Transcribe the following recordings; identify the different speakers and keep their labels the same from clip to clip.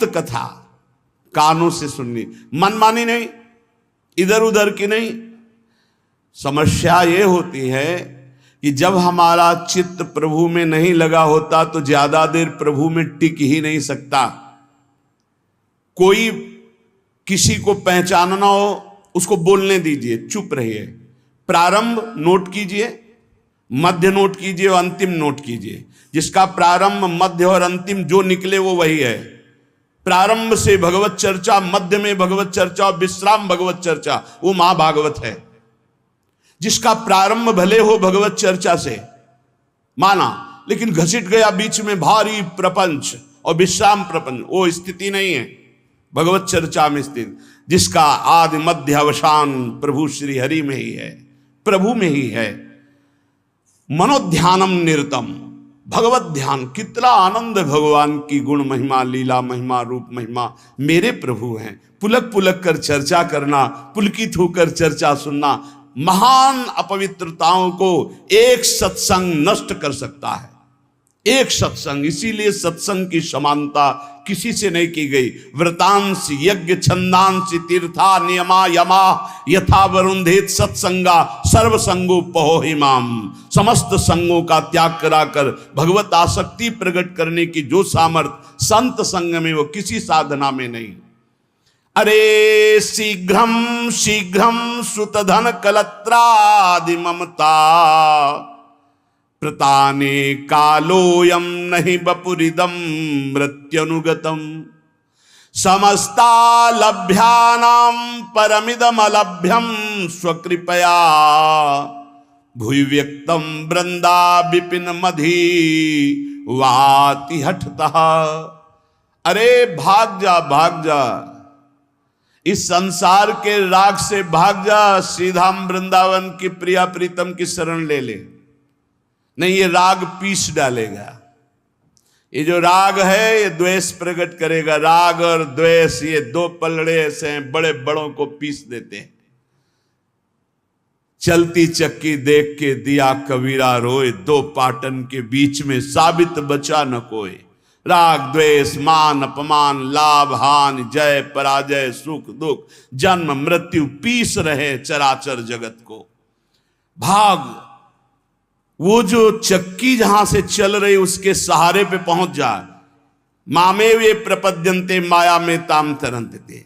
Speaker 1: युक्त कथा कानों से सुननी, मनमानी नहीं, इधर उधर की नहीं। समस्या ये होती है कि जब हमारा चित्त प्रभु में नहीं लगा होता तो ज्यादा देर प्रभु में टिक ही नहीं सकता। कोई किसी को पहचानना हो उसको बोलने दीजिए, चुप रहिए। प्रारंभ नोट कीजिए, मध्य नोट कीजिए और अंतिम नोट कीजिए। जिसका प्रारंभ मध्य और अंतिम जो निकले वो वही है। प्रारंभ से भगवत चर्चा, मध्य में भगवत चर्चा और विश्राम भगवत चर्चा, वो महाभागवत है। जिसका प्रारंभ भले हो भगवत चर्चा से माना, लेकिन घसीट गया बीच में भारी प्रपंच और विश्राम प्रपंच, वो स्थिति नहीं है भगवत चर्चा में स्थित। जिसका आदि मध्य अवसान प्रभु श्री हरि में ही है, प्रभु में ही है। मनोध्यानम निरतम, भगवत ध्यान। कितना आनंद भगवान की गुण महिमा, लीला महिमा, रूप महिमा मेरे प्रभु हैं। पुलक पुलक कर चर्चा करना, पुलकित होकर चर्चा सुनना, महान अपवित्रताओं को एक सत्संग नष्ट कर सकता है। एक सत्संग, इसीलिए सत्संग की समानता किसी से नहीं की गई। व्रतांश यज्ञ छंदांश तीर्था नियमा यमा यथा वरुंधेत सत्संगा सर्वसंगो पहोहिमाम। समस्त संगों का त्याग कराकर भगवत आसक्ति प्रकट करने की जो सामर्थ्य संत संग में, वो किसी साधना में नहीं। अरे शीघ्रम शीघ्रम सुतधन कलत्रादि ममता प्रताने कालोयम नहीं बपुरिदम मृत्युनुगतम। समस्ता लभ्यानाम परमिदम अलभ्यम स्वकृपया भूय व्यक्तम वृंदा विपिन मधी वाति हठतः। अरे भाग जा, भाग जा, इस संसार के राग से भाग जा, सीधा वृंदावन की प्रिया प्रीतम की शरण ले ले। नहीं, ये राग पीस डालेगा। ये जो राग है ये द्वेष प्रकट करेगा। राग और द्वेष ये दो पलड़े ऐसे हैं, बड़े बड़ों को पीस देते हैं। चलती चक्की देख के दिया कबीरा रोए, दो पाटन के बीच में साबित बचा न कोई। राग द्वेष मान अपमान लाभ हानि जय पराजय सुख दुख जन्म मृत्यु पीस रहे चराचर जगत को। भाग, वो जो चक्की जहां से चल रही उसके सहारे पे पहुंच जाए। मामे वे प्रपद्यंते माया में ताम तरंतते।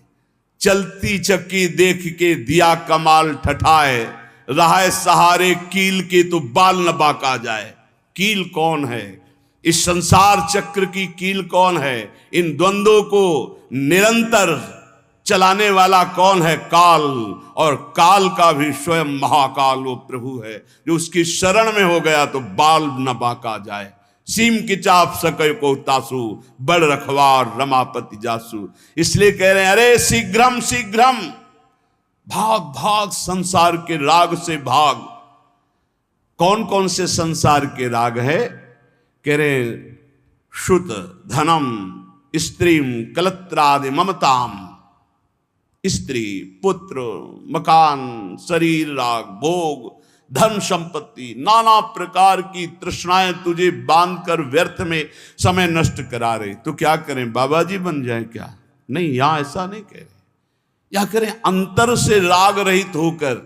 Speaker 1: चलती चक्की देख के दिया कमाल ठठाए, रहा सहारे कील के तो बाल न बाका जाए। कील कौन है? इस संसार चक्र की कील कौन है? इन द्वंद्वों को निरंतर चलाने वाला कौन है? काल। और काल का भी स्वयं महाकाल वो प्रभु है, जो उसकी शरण में हो गया तो बाल न बाका जाए। सीम की चाप सके को तासु, बड़ रखवार रमापति जासु। इसलिए कह रहे हैं अरे शीघ्रम शीघ्रम, भाग भाग, संसार के राग से भाग। कौन कौन से संसार के राग है? कह रहे श्रुत धनम स्त्रीम कलत्रादि ममताम। स्त्री पुत्र मकान शरीर राग भोग धन संपत्ति नाना प्रकार की तृष्णाएं तुझे बांधकर व्यर्थ में समय नष्ट करा रहे। तो क्या करें, बाबा जी बन जाए क्या? नहीं, यहां ऐसा नहीं कह रहे। या करें अंतर से राग रहित होकर,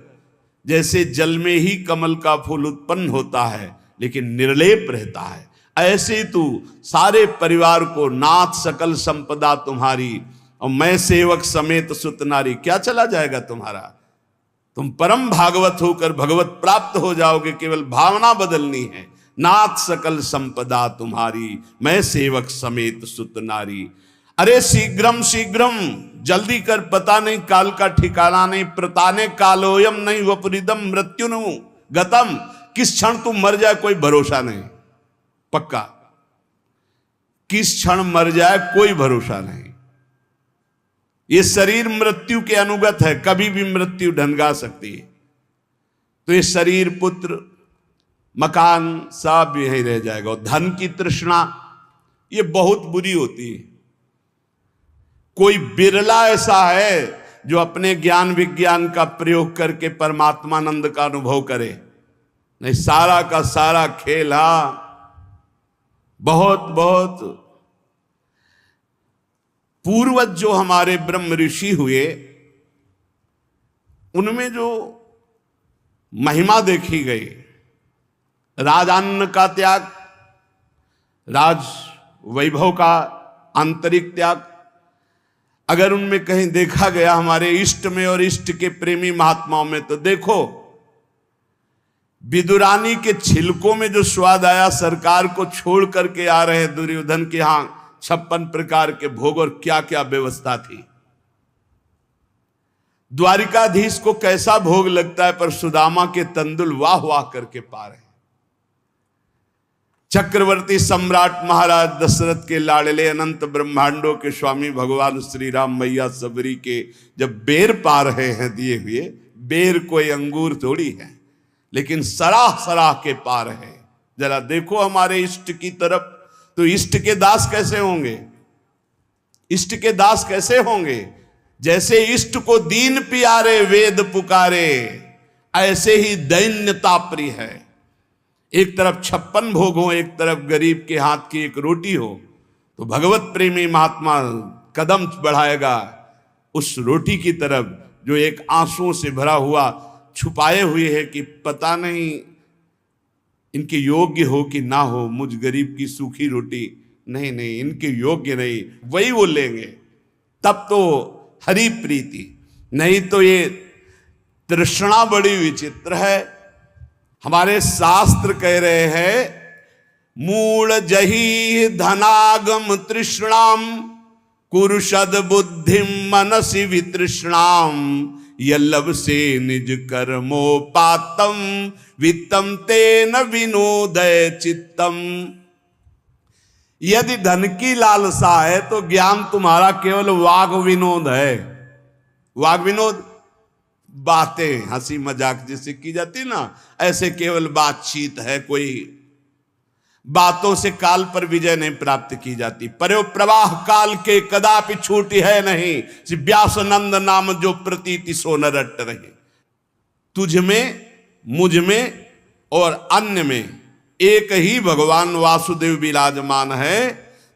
Speaker 1: जैसे जल में ही कमल का फूल उत्पन्न होता है लेकिन निर्लेप रहता है, ऐसे तू सारे परिवार को नाथ सकल संपदा तुम्हारी और मैं सेवक समेत सुत नारी। क्या चला जाएगा तुम्हारा? तुम परम भागवत होकर भगवत प्राप्त हो जाओगे। केवल भावना बदलनी है। नाथ सकल संपदा तुम्हारी मैं सेवक समेत सुत नारी। अरे शीघ्रम शीघ्रम, जल्दी कर, पता नहीं काल का ठिकाना नहीं। प्रताने कालोयम नहीं वपुरिदम मृत्युनु गतम। किस क्षण तुम मर जाए कोई भरोसा नहीं। पक्का किस क्षण मर जाए कोई भरोसा नहीं। ये शरीर मृत्यु के अनुगत है, कभी भी मृत्यु ढंगा सकती है। तो ये शरीर पुत्र मकान सब यहीं रह जाएगा। और धन की तृष्णा ये बहुत बुरी होती है। कोई बिरला ऐसा है जो अपने ज्ञान विज्ञान का प्रयोग करके परमात्मानंद का अनुभव करे। नहीं, सारा का सारा खेल बहुत बहुत पूर्वज जो हमारे ब्रह्म ऋषि हुए, उनमें जो महिमा देखी गई, राजान्न का त्याग, राज वैभव का आंतरिक त्याग, अगर उनमें कहीं देखा गया हमारे इष्ट में और इष्ट के प्रेमी महात्माओं में, तो देखो विदुरानी के छिलकों में जो स्वाद आया, सरकार को छोड़ करके आ रहे दुर्योधन के यहां 56 प्रकार के भोग और क्या क्या व्यवस्था थी। द्वारिकाधीश को कैसा भोग लगता है, पर सुदामा के तंदुल वाह वाह करके पा रहे। चक्रवर्ती सम्राट महाराज दशरथ के लाडले अनंत ब्रह्मांडों के स्वामी भगवान श्री राम मैया सबरी के जब बेर पा रहे हैं दिए हुए, बेर कोई अंगूर थोड़ी है, लेकिन सराह सराह के पा रहे हैं। जरा देखो हमारे इष्ट की तरफ, तो इष्ट के दास कैसे होंगे, इष्ट के दास कैसे होंगे? जैसे इष्ट को दीन प्यारे वेद पुकारे, ऐसे ही दैन्यता प्रिय है। एक तरफ 56 भोग हो, एक तरफ गरीब के हाथ की एक रोटी हो, तो भगवत प्रेमी महात्मा कदम बढ़ाएगा उस रोटी की तरफ जो एक आंसुओं से भरा हुआ छुपाए हुए है कि पता नहीं इनके योग्य हो कि ना हो, मुझ गरीब की सूखी रोटी नहीं नहीं इनके योग्य नहीं, वही वो लेंगे, तब तो हरि प्रीति। नहीं तो ये तृष्णा बड़ी विचित्र है। हमारे शास्त्र कह रहे हैं, मूल जही धनागम तृष्णाम कुरुषद बुद्धिम मनसि वितृष्णाम यल्लभ से निज कर्मोपातम वित्तम तेन विनोदय चित्तम। यदि धन की लालसा है तो ज्ञान तुम्हारा केवल वाग विनोद है। वाग विनोद बातें, हंसी मजाक जिसे की जाती ना, ऐसे केवल बातचीत है। कोई बातों से काल पर विजय नहीं प्राप्त की जाती। पर्यो प्रवाह काल के कदापि छूटी है नहीं, व्यास नंद नाम जो प्रतीति सो न रट रहे। तुझ में, मुझ में और अन्य में एक ही भगवान वासुदेव विराजमान है।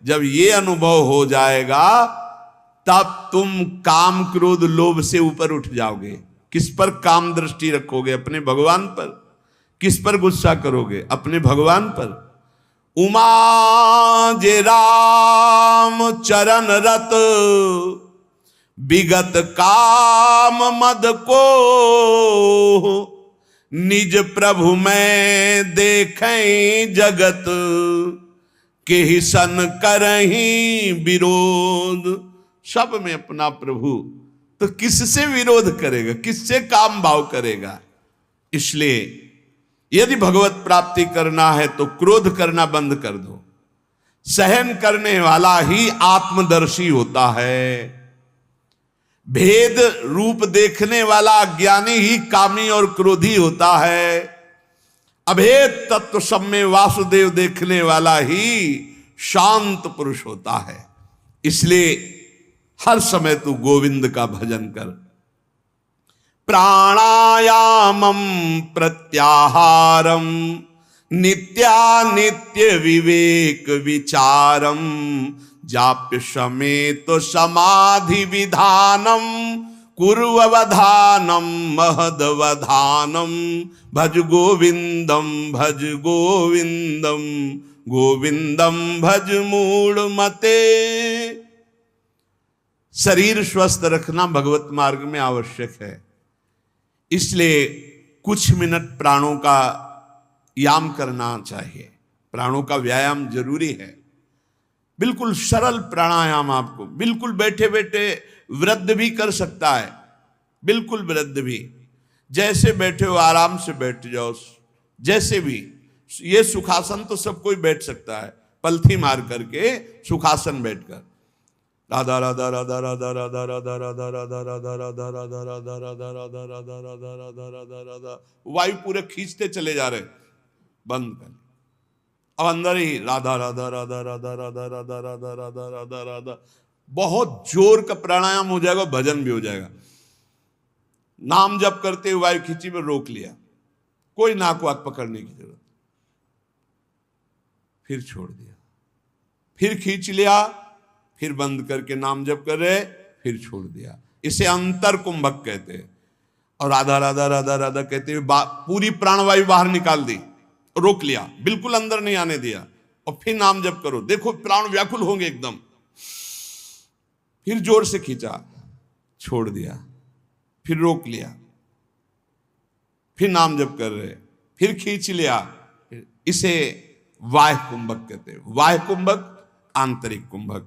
Speaker 1: जब ये अनुभव हो जाएगा तब तुम काम क्रोध लोभ से ऊपर उठ जाओगे। किस पर काम दृष्टि रखोगे? अपने भगवान पर। किस पर गुस्सा करोगे? अपने भगवान पर। उमा जे राम चरण रत विगत काम मद को निज प्रभु में देखें जगत के ही सन करहीं विरोध। सब में अपना प्रभु, तो किससे विरोध करेगा? किससे काम भाव करेगा? इसलिए यदि भगवत प्राप्ति करना है तो क्रोध करना बंद कर दो। सहन करने वाला ही आत्मदर्शी होता है। भेद रूप देखने वाला ज्ञानी ही कामी और क्रोधी होता है। अभेद तत्व सब में वासुदेव देखने वाला ही शांत पुरुष होता है। इसलिए हर समय तू गोविंद का भजन कर। प्राणायामम प्रत्याहारम नित्यानित्य विवेक विचारम जाप्य समेत समाधि विधानम कुर्ववधानम महदवधानम भज गोविंदम गोविंदम भज मूढ़ मते। शरीर स्वस्थ रखना भगवत मार्ग में आवश्यक है। इसलिए कुछ मिनट प्राणों का याम करना चाहिए। प्राणों का व्यायाम जरूरी है। बिल्कुल सरल प्राणायाम, आपको बिल्कुल बैठे बैठे वृद्ध भी कर सकता है। बिल्कुल वृद्ध भी, जैसे बैठे हो आराम से बैठ जाओ। जैसे भी, ये सुखासन तो सब कोई बैठ सकता है, पलथी मार करके सुखासन बैठकर। राधा राधा राधा राधा राधा राधा राधा राधा राधा राधा राधा राधा राधा राधा राधा राधा राधा राधा राधा, वायु पूरे खींचते चले जा रहे, बंद कर। अब अंदर ही राधा राधा राधा राधा राधा राधा राधा राधा राधा राधा, बहुत जोर का प्राणायाम हो जाएगा, भजन भी हो जाएगा। नाम जप करते हुए वायु खींची में रोक लिया, कोई नाक वाक पकड़ने की जरूरत, फिर छोड़ दिया, फिर खींच लिया, फिर बंद करके नाम जप कर रहे, फिर छोड़ दिया। इसे अंतर कुंभक कहते हैं। और राधा राधा राधा राधा कहते हुए पूरी प्राणवायु बाहर निकाल दी, रोक लिया, बिल्कुल अंदर नहीं आने दिया, और फिर नाम जप करो, देखो प्राण व्याकुल होंगे एकदम। फिर जोर से खींचा, छोड़ दिया, फिर रोक लिया, फिर नाम जप कर रहे, फिर खींच लिया। इसे वाह्य कुंभक कहते हैं। वाह्य कुंभक, आंतरिक कुंभक।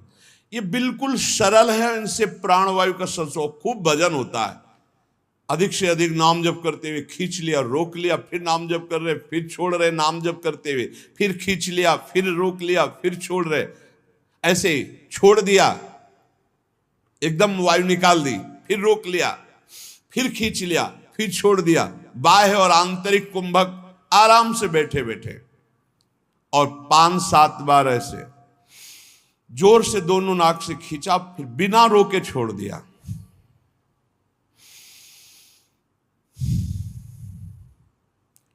Speaker 1: ये बिल्कुल सरल है, इनसे प्राणवायु का संसर्ग, खूब वजन होता है। अधिक से अधिक नाम जप करते हुए खींच लिया, रोक लिया, फिर नाम जप कर रहे, फिर छोड़ रहे, नाम जप करते हुए, फिर खींच लिया, फिर रोक लिया, फिर छोड़ रहे, ऐसे छोड़ दिया, एकदम वायु निकाल दी, फिर रोक लिया, फिर खींच लिया, फिर छोड़ दिया। बाह्य और आंतरिक कुंभक आराम से बैठे बैठे, और 5-7 बार ऐसे जोर से दोनों नाक से खींचा, फिर बिना रोके छोड़ दिया।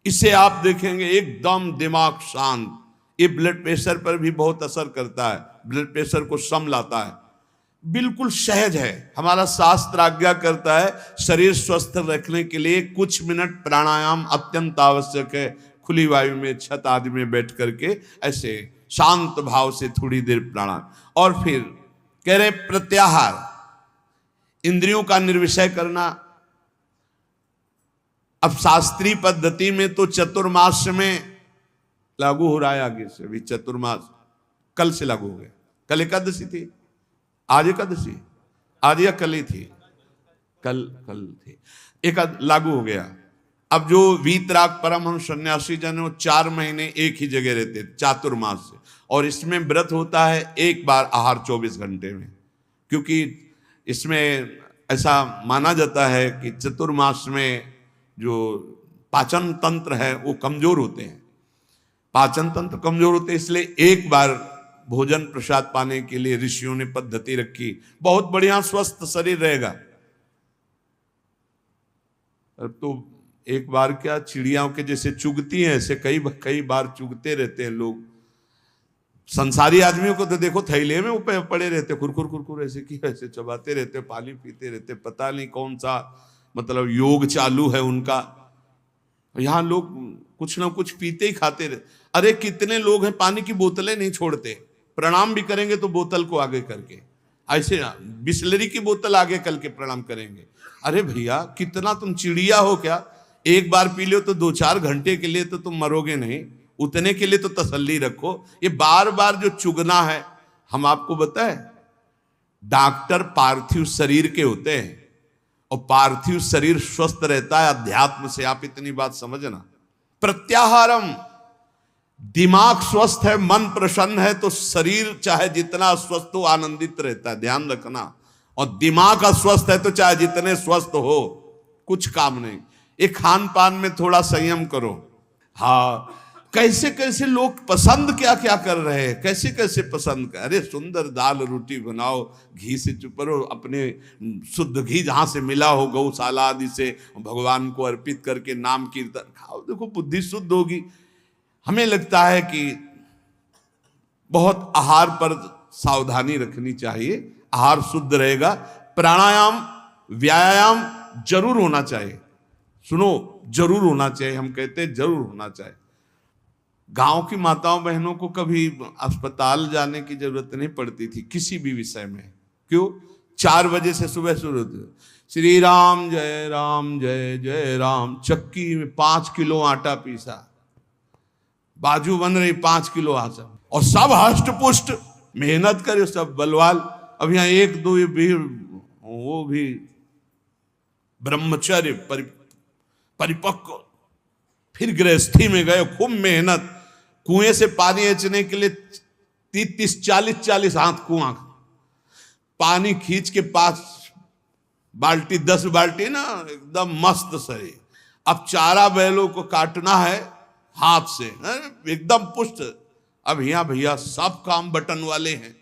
Speaker 1: इसे आप देखेंगे एकदम दिमाग शांत। ये ब्लड प्रेशर पर भी बहुत असर करता है, ब्लड प्रेशर को सम लाता है, बिल्कुल सहज है। हमारा शास्त्र आज्ञा करता है शरीर स्वस्थ रखने के लिए कुछ मिनट प्राणायाम अत्यंत आवश्यक है। खुली वायु में, छत आदि में बैठ करके ऐसे शांत भाव से थोड़ी देर प्राणायाम। और फिर कह रहे प्रत्याहार, इंद्रियों का निर्विषय करना। अब शास्त्रीय पद्धति में तो चतुर्मास में लागू हो रहा है, आगे से भी चतुर्मास कल से लागू हो गया। कल एकादशी थी, आज एकादशी, आज या कल ही थी, कल थी, एक लागू हो गया। अब जो वीतराग परमहंस सन्यासी जन वो 4 महीने एक ही जगह रहते चातुर्मास से, और इसमें व्रत होता है एक बार आहार 24 घंटे में, क्योंकि इसमें ऐसा माना जाता है कि चतुर्मास में जो पाचन तंत्र है वो कमजोर होते हैं, पाचन तंत्र कमजोर होते हैं, इसलिए एक बार भोजन प्रसाद पाने के लिए ऋषियों ने पद्धति रखी। बहुत बढ़िया स्वस्थ शरीर रहेगा। अब तो एक बार क्या, चिड़ियाओं के जैसे चुगती हैं ऐसे कई बार चुगते रहते हैं लोग। संसारी आदमियों को तो देखो थैले में ऊपर पड़े रहते, खुरखुर ऐसे की ऐसे चबाते रहते, पानी पीते रहते, पता नहीं कौन सा मतलब योग चालू है उनका। यहाँ लोग कुछ ना कुछ पीते ही खाते रहते। अरे कितने लोग हैं पानी की बोतलें नहीं छोड़ते, प्रणाम भी करेंगे तो बोतल को आगे करके, ऐसे बिस्लरी की बोतल आगे करके प्रणाम करेंगे। अरे भैया कितना तुम चिड़िया हो क्या, एक बार पी लो तो 2-4 घंटे के लिए तो तुम मरोगे नहीं, उतने के लिए तो तसल्ली रखो। ये बार बार जो चुगना है, हम आपको बताएं डॉक्टर पार्थिव शरीर के होते हैं, और पार्थिव शरीर स्वस्थ रहता है अध्यात्म से। आप इतनी बात समझना। प्रत्याहारम, दिमाग स्वस्थ है, मन प्रसन्न है, तो शरीर चाहे जितना स्वस्थ हो आनंदित रहता है, ध्यान रखना। और दिमाग अस्वस्थ है तो चाहे जितने स्वस्थ हो कुछ काम नहीं। ये खान पान में थोड़ा संयम करो। हाँ, कैसे कैसे लोग पसंद क्या क्या कर रहे हैं, कैसे कैसे पसंद कर। अरे सुंदर दाल रोटी बनाओ, घी से चुपरो, अपने शुद्ध घी जहाँ से मिला हो गौशाला आदि से, भगवान को अर्पित करके नाम कीर्तन खाओ, देखो बुद्धि शुद्ध होगी। हमें लगता है कि बहुत आहार पर सावधानी रखनी चाहिए, आहार शुद्ध रहेगा। प्राणायाम व्यायाम जरूर होना चाहिए, सुनो जरूर होना चाहिए, हम कहते हैं जरूर होना चाहिए। गांव की माताओं बहनों को कभी अस्पताल जाने की जरूरत नहीं पड़ती थी किसी भी विषय में। क्यों? 4 बजे से सुबह शुरू होती, श्री राम जय जय राम, चक्की में 5 किलो आटा पीसा, बाजू बन रही 5 किलो आटा, और सब हष्ट पुष्ट मेहनत करे, सब बलवाल। अब यहाँ 1-2 भी, वो भी ब्रह्मचर्य परिपक्व, फिर गृहस्थी में गए, खूब मेहनत, कुएं से पानी खींचने के लिए 30, 40 हाथ कुआं, पानी खींच के 5 बाल्टी 10 बाल्टी ना, एकदम मस्त सही। अब चारा बैलों को काटना है हाथ से, एकदम पुष्ट। अब यहाँ भैया सब काम बटन वाले हैं,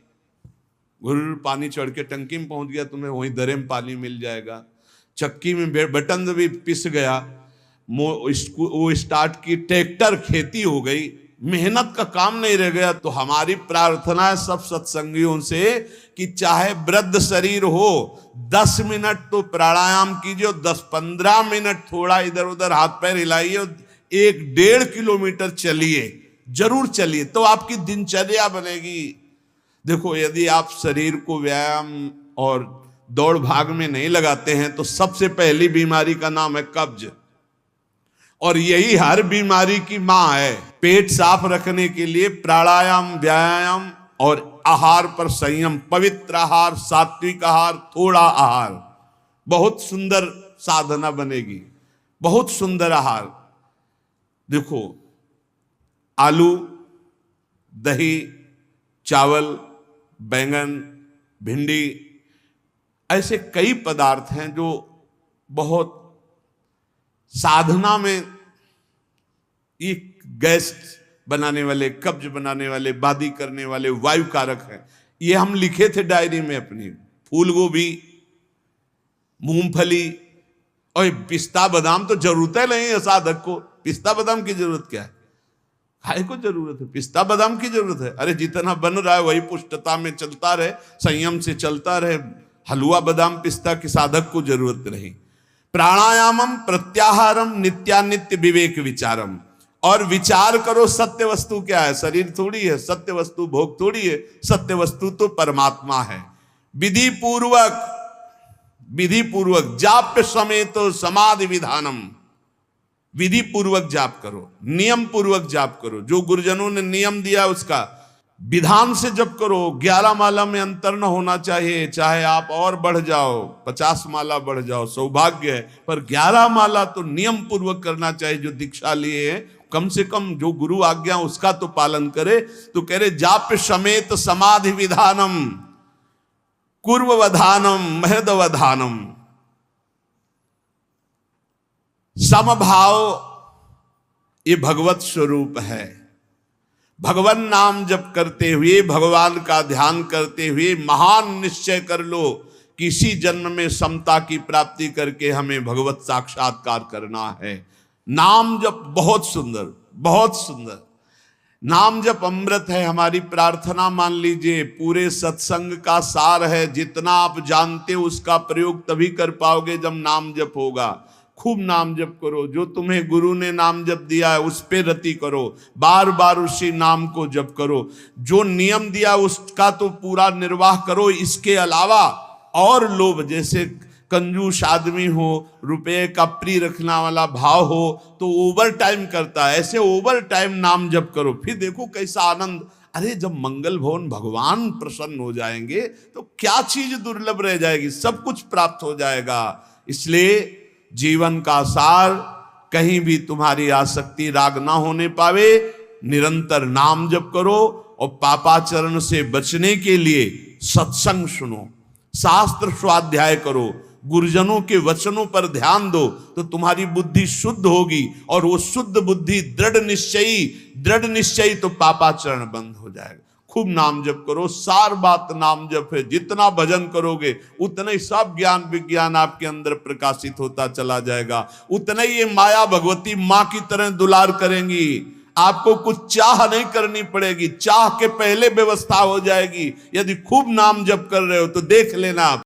Speaker 1: घुर पानी चढ़ के टंकी में पहुंच गया, तुम्हें वहीं दरे में पानी मिल जाएगा। चक्की में बटन भी पिस गया, वो स्टार्ट की, ट्रैक्टर खेती हो गई, मेहनत का काम नहीं रह गया। तो हमारी प्रार्थना है सब सत्संगियों से कि चाहे वृद्ध शरीर हो, 10 मिनट तो प्राणायाम कीजिए, 10-15 मिनट थोड़ा इधर उधर हाथ पैर हिलाइए, 1-1.5 किलोमीटर चलिए, जरूर चलिए, तो आपकी दिनचर्या बनेगी। देखो, यदि आप शरीर को व्यायाम और दौड़ भाग में नहीं लगाते हैं तो सबसे पहली बीमारी का नाम है कब्ज, और यही हर बीमारी की मां है। पेट साफ रखने के लिए प्राणायाम, व्यायाम और आहार पर संयम, पवित्र आहार, सात्विक आहार, थोड़ा आहार, बहुत सुंदर साधना बनेगी, बहुत सुंदर आहार। देखो, आलू, दही, चावल, बैंगन, भिंडी, ऐसे कई पदार्थ हैं जो बहुत साधना में ये गैस बनाने वाले, कब्ज बनाने वाले, बादी करने वाले वायु कारक हैं। ये हम लिखे थे डायरी में अपनी। फूल गोभी, मूंगफली और पिस्ता बादाम तो जरूरत है नहीं है साधक को। पिस्ता बादाम की जरूरत क्या है? खाए को जरूरत है, पिस्ता बादाम की जरूरत है? अरे जितना बन रहा है वही पुष्टता में चलता रहे, संयम से चलता रहे। हलवा बादाम पिस्ता की साधक को जरूरत नहीं। प्राणायामम प्रत्याहारम नित्यानित्य विवेक विचारम, और विचार करो सत्य वस्तु क्या है। शरीर थोड़ी है, सत्य वस्तु भोग थोड़ी है, सत्य वस्तु तो परमात्मा है। विधि पूर्वक जाप्य समेत समाधि विधानम, विधि पूर्वक जाप करो, नियम पूर्वक जाप करो, जो गुरुजनों ने नियम दिया उसका विधान से जप करो। 11 माला में अंतर न होना चाहिए, चाहे आप और बढ़ जाओ, 50 माला बढ़ जाओ, सौभाग्य है, पर 11 माला तो नियम पूर्वक करना चाहिए। जो दीक्षा लिए है, कम से कम जो गुरु आज्ञा उसका तो पालन करे। तो कह रहे जाप्य समेत समाधि विधानम, कुर्ववधानम, महदवधानम। समभाव ये भगवत स्वरूप है। भगवान नाम जप करते हुए, भगवान का ध्यान करते हुए महान निश्चय कर लो कि इसी जन्म में समता की प्राप्ति करके हमें भगवत साक्षात्कार करना है। नाम जप बहुत सुंदर, बहुत सुंदर। नाम जप अमृत है। हमारी प्रार्थना मान लीजिए पूरे सत्संग का सार है। जितना आप जानते हो उसका प्रयोग तभी कर पाओगे जब नाम जप होगा। खूब नाम जप करो, जो तुम्हें गुरु ने नाम जप दिया है उस पे रति करो, बार बार उसी नाम को जप करो। जो नियम दिया उसका तो पूरा निर्वाह करो। इसके अलावा और लोभ, जैसे कंजूस आदमी हो, रुपये का प्रिय रखना वाला भाव हो तो ओवर टाइम करता है, ऐसे ओवर टाइम नाम जप करो। फिर देखो कैसा आनंद। अरे जब मंगल भवन भगवान प्रसन्न हो जाएंगे तो क्या चीज दुर्लभ रह जाएगी, सब कुछ प्राप्त हो जाएगा। इसलिए जीवन का सार, कहीं भी तुम्हारी आसक्ति राग ना होने पावे, निरंतर नाम जप करो और पापाचरण से बचने के लिए सत्संग सुनो, शास्त्र स्वाध्याय करो, गुरुजनों के वचनों पर ध्यान दो, तो तुम्हारी बुद्धि शुद्ध होगी। और वो शुद्ध बुद्धि दृढ़ निश्चयी तो पापाचरण बंद हो जाएगा। खूब नाम जप करो, सार बात नाम जप है। जितना भजन करोगे उतना ही सब ज्ञान विज्ञान आपके अंदर प्रकाशित होता चला जाएगा। उतना ही ये माया भगवती माँ की तरह दुलार करेंगी। आपको कुछ चाह नहीं करनी पड़ेगी, चाह के पहले व्यवस्था हो जाएगी। यदि खूब नाम जप कर रहे हो तो देख लेना आप।